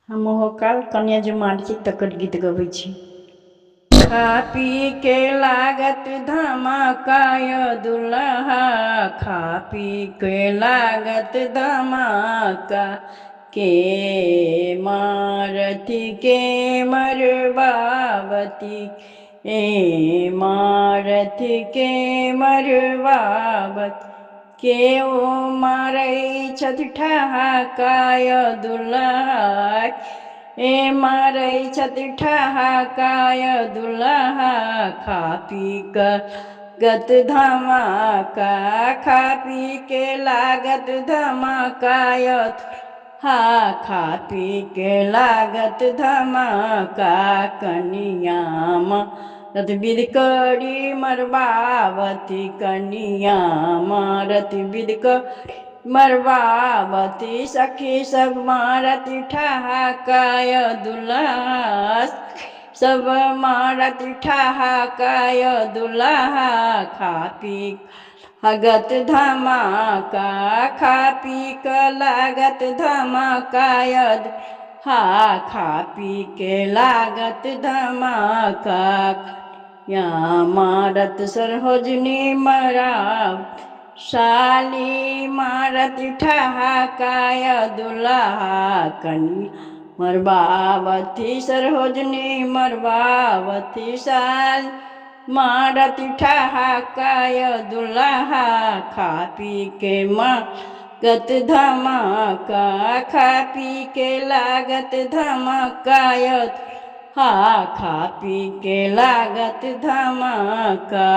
हम हो काल कन्या जुमारी तकर गीत गबै छी। खा पी के लागत धमाकाय दुल्हा, खा पी के लागत धमाका, के मारती के मरबावती, ए मारती के मरबावती, के ओ मारै छथि ठहाकाय दुल्हा, ए मारै छथि ठहाकाय दुल्हा, खा पी क गत धमाका, खा पी के लागत धमाकाय, हा खा पी के लागत धमाका, कनिया मारत विध करी मरबावती, कनिया मारत विध करी मरबावती, सखी सब मारत ठहाकाय दुल्हा, सब मारत ठहाकाय दुल्हा, खा पी लागत धमाका, खा पी क लागत धमाकाय, हा खा पी के लागत धमाका, या मारत सरोजनी मराव, साली मारत ठहाकाय दुल्हा, कनिया मरबावती सरोजनी मरबावती, साली मारत ठहाकाय दुल्हा, खा पी के लागत धमाका, खा पी के लागत धमाकाय, हा खा पी के लागत धमाका।